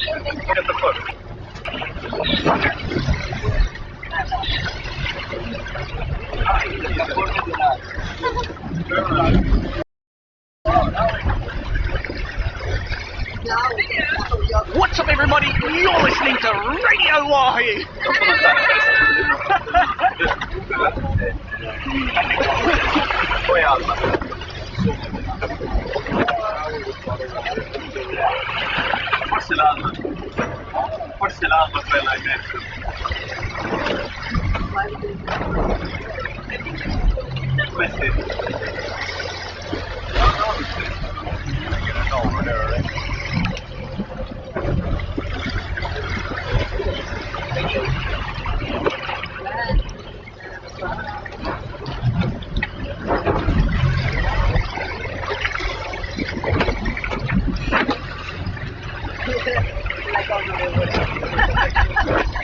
What's up, everybody? You're listening to Radio Wahi. Forse l'alba bella hai messo. Questi. No, whatever.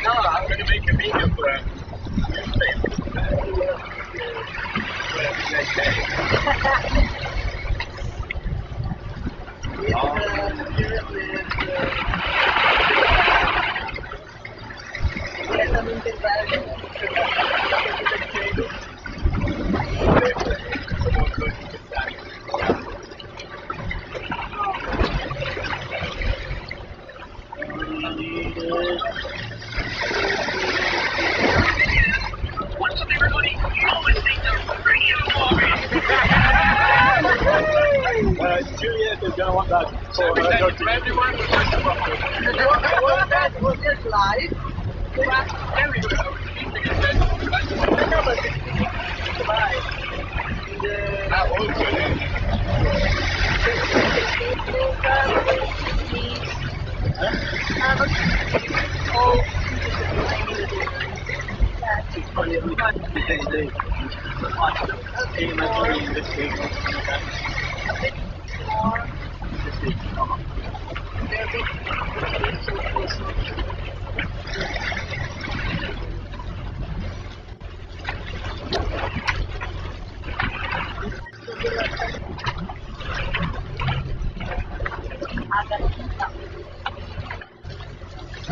No, I'm going to make a video for a Juliet is going to want that. So everyone was this live.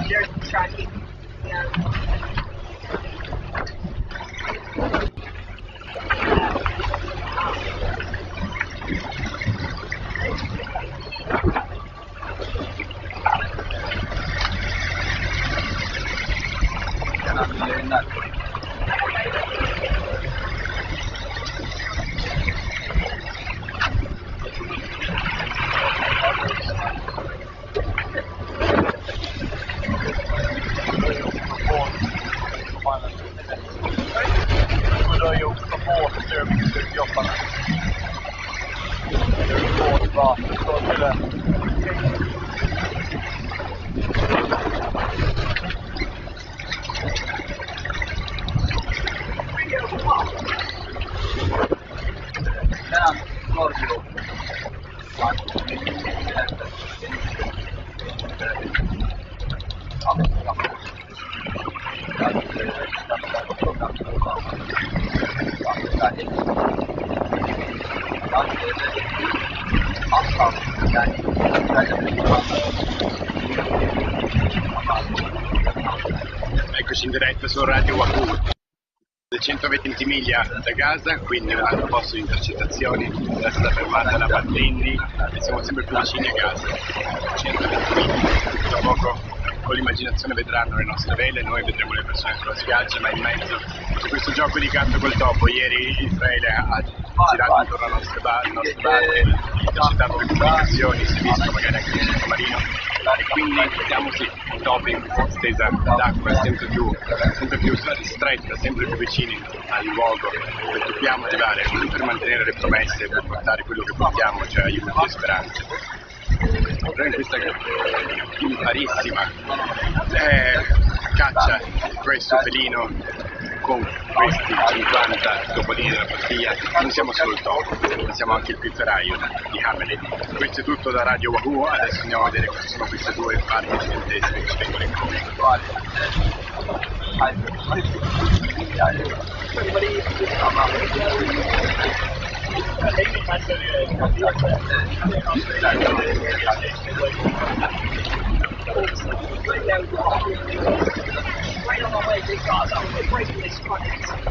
They're tracking. Eccoci in diretta su Radio Wahi, 120 miglia da Gaza, quindi un altro posto di intercettazioni, adesso la fermata da Patlini e siamo sempre più vicini a Gaza, 120 miglia, tra poco con l'immaginazione vedranno le nostre vele, noi vedremo le persone sulla spiaggia, ma in mezzo c'è questo gioco di gatto col topo. Ieri Israele ha girato intorno alle nostre barche, intercettato le comunicazioni, si è visto magari anche il sottomarino, e quindi siamo sì, un topo in questa stesa d'acqua sempre più stretta, sempre più vicini al luogo dove dobbiamo arrivare per mantenere le promesse, per portare quello che portiamo, cioè aiuto e speranze. Però in questa imparissima caccia questo felino con questi 50 topolini della bottiglia, non siamo solo il topo, ma siamo anche il pizzeraio di Hameli. Questo è tutto da Radio Wahi, adesso andiamo a vedere cosa sono queste due parti gigantesche che ci vengono incontro. Right on my way to Gaza. We're breaking this fucking.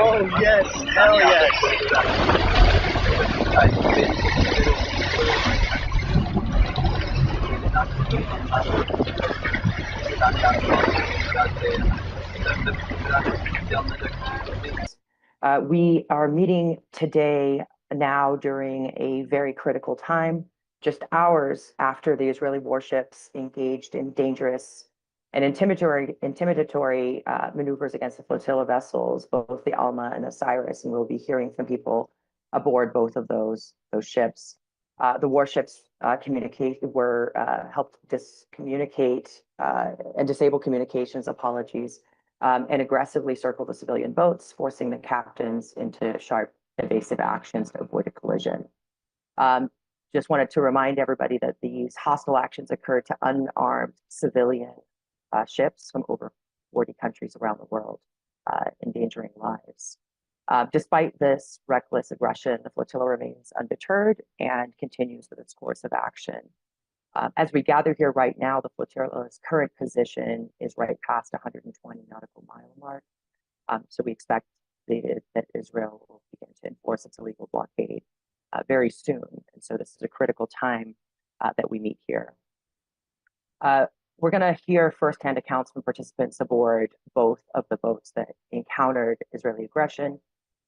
Oh yes, hell yes. We are meeting today now during a very critical time, just hours after the Israeli warships engaged in dangerous and intimidatory maneuvers against the flotilla vessels, both the Alma and the Cyrus, and we'll be hearing from people aboard both of those ships. The warships were helped discommunicate and disable communications, and aggressively circle the civilian boats, forcing the captains into sharp, evasive actions to avoid a collision. Just wanted to remind everybody that these hostile actions occurred to unarmed civilian ships from over 40 countries around the world, endangering lives. Despite this reckless aggression, the flotilla remains undeterred and continues with its course of action. As we gather here right now, the flotilla's current position is right past 120 nautical mile mark. So we expect that Israel will begin to enforce its illegal blockade very soon. And so this is a critical time that we meet here. We're going to hear firsthand accounts from participants aboard both of the boats that encountered Israeli aggression.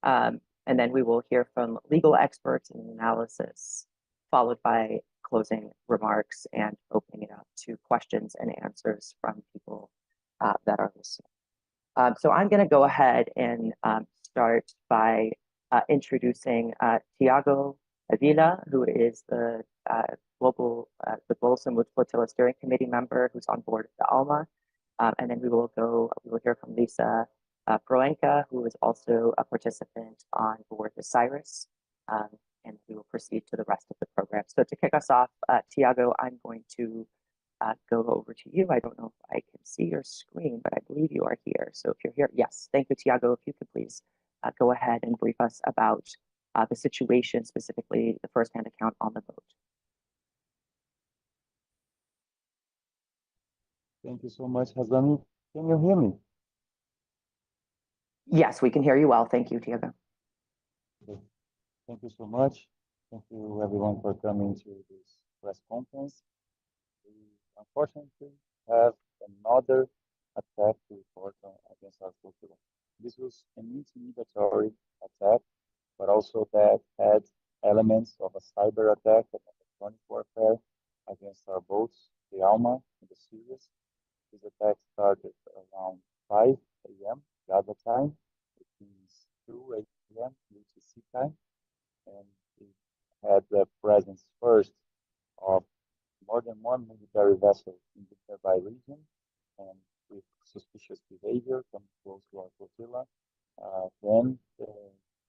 And then we will hear from legal experts and analysis, followed by closing remarks and opening it up to questions and answers from people that are listening. So I'm going to go ahead and start by introducing Tiago Avila, who is the Global Summit Flotilla Steering Committee member who's on board the Alma. And then we will hear from Lisa Proenka, who is also a participant on board the Cyrus. And we will proceed to the rest of the program. So to kick us off, Tiago, I'm going to go over to you. I don't know if I can see your screen, but I believe you are here. So if you're here, yes, thank you, Tiago. If you could please go ahead and brief us about the situation, specifically the firsthand account on the boat. Thank you so much, Hazani. Can you hear me? Yes, we can hear you well. Thank you, Tiago. Thank you so much. Thank you everyone for coming to this press conference. We unfortunately have another attack to report against our flotilla. This was an intimidatory attack, but also that had elements of a cyber attack and electronic warfare against our boats, the Alma and the Sirius. This attack started around 5 a.m. Gaza time, which means 2 a.m. UTC time, and it had the presence first of more than one military vessel in the nearby region, and with suspicious behavior coming close to our flotilla. Then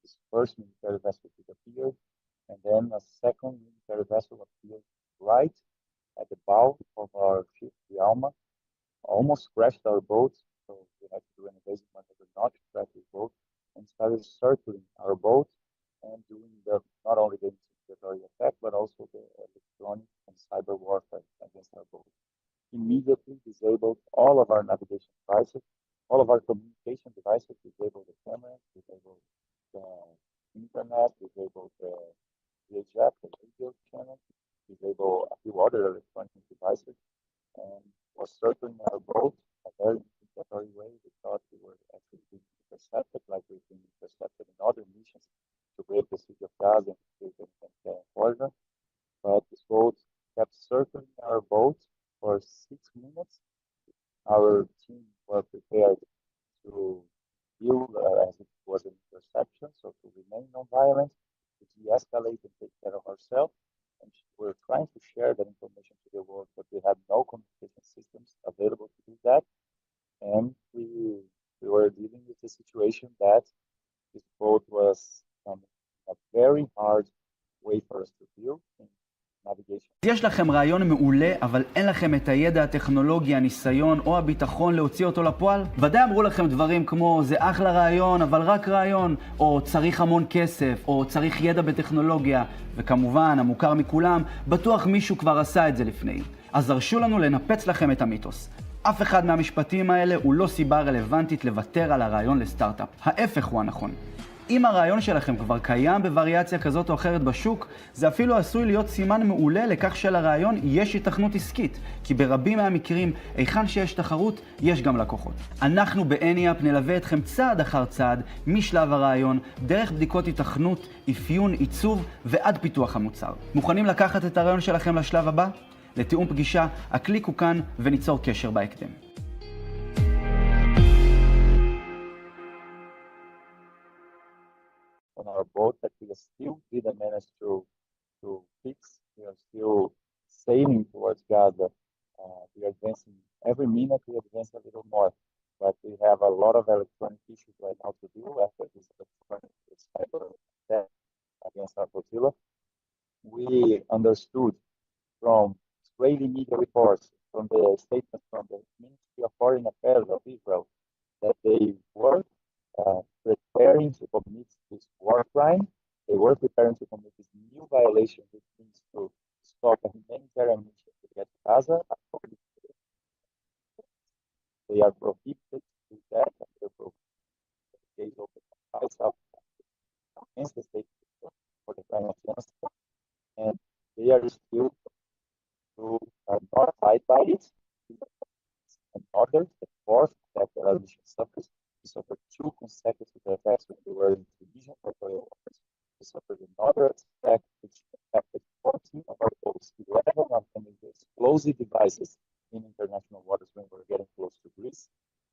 this first military vessel disappeared, and then a second military vessel appeared right at the bow of our ship, the Alma, almost crashed our boat, so we had to do an evasive maneuver not to crash the boat, and started circling our boat and doing not only the intimidatory attack, but also the electronic and cyber warfare against our boat. Immediately disabled all of our navigation devices, all of our communication devices, disabled the cameras, disabled the internet, disabled the VHF, the radio channel, disabled a few other electronic devices, and was circling our boat in a very intimidatory way. We thought we were actually being intercepted, like we've been intercepted in other missions to break the siege of Gaza and Gaza. But this boat kept circling our boat for 6 minutes. Our team were prepared to deal as it was an interception, so to remain non-violent, to de-escalate and take care of ourselves. And we're trying to share that information to the world, but we had no communication systems available to do that. And we were dealing with the situation that this boat was a very hard way for us to deal in navigation. יש לכם רעיון מעולה, אבל אין לכם את הידע, הטכנולוגיה, הניסיון או הביטחון להוציא אותו לפועל? ודאי אמרו לכם דברים כמו זה אחלה רעיון, אבל רק רעיון, או צריך המון כסף, או צריך ידע בטכנולוגיה, וכמובן, המוכר מכולם, בטוח מישהו כבר עשה את זה לפני. אז הרשו לנו לנפץ לכם את המיתוס. אף אחד מהמשפטים האלה הוא לא סיבה רלוונטית לוותר על הרעיון לסטארט-אפ. ההפך הוא הנכון. אם הרעיון שלכם כבר קיים בווריאציה כזאת או אחרת בשוק, זה אפילו עשוי להיות סימן מעולה לכך שלרעיון יש התכנות עסקית, כי ברבים מהמקרים, היכן שיש תחרות, יש גם לקוחות. אנחנו באניאפ נלווה אתכם צעד אחר צעד, משלב הרעיון, דרך בדיקות התכנות, אפיון, עיצוב ועד פיתוח המוצר. מוכנים לקחת את הרעיון שלכם לשלב הבא? לתיאום פגישה, הקליקו כאן וניצור קשר בהקדם. On our boat that we still didn't manage to fix. We are still sailing towards Gaza. We are advancing every minute. We advance a little more, but we have a lot of electronic issues right now to deal after this electronic cyber attack against our flotilla. We understood from Israeli media reports, from the statements from the Ministry of Foreign Affairs of Israel, that they were preparing to commit this war crime. They were preparing to commit this new violation, which means to stop a humanitarian mission to get to Gaza. They are prohibited to do that. They're prohibited to case of the fights up against the state for the crime of genocide. And they are still to not fight by it. And others, the fourth that the mission suffers. We suffered 2 consecutive attacks when we were in Tunisia for oil waters. We suffered another attack which affected 14 of our boats, 11 of them with explosive devices in international waters when we were getting close to Greece.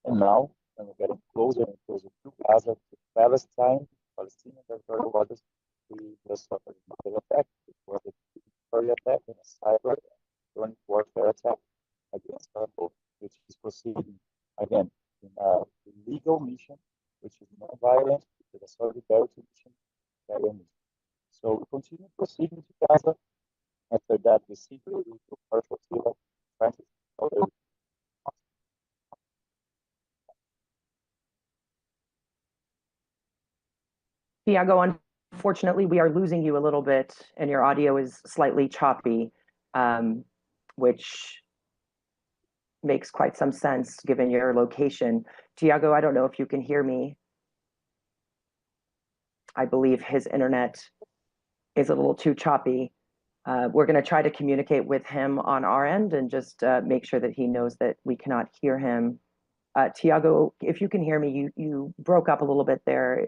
And now, when we're getting closer and closer to Gaza, to Palestinian territorial waters, we just suffered another attack. It was a military attack and a cyber electronic warfare attack against our boat, which is proceeding again in a legal mission, which is non-violent, with a solidarity mission, So we continue proceeding to Gaza. After that, we simply took our flotilla, trying to Tiago, unfortunately, we are losing you a little bit, and your audio is slightly choppy, which makes quite some sense given your location. Tiago, I don't know if you can hear me. I believe his internet is a little too choppy. We're going to try to communicate with him on our end and just make sure that he knows that we cannot hear him. Tiago, if you can hear me, you broke up a little bit there.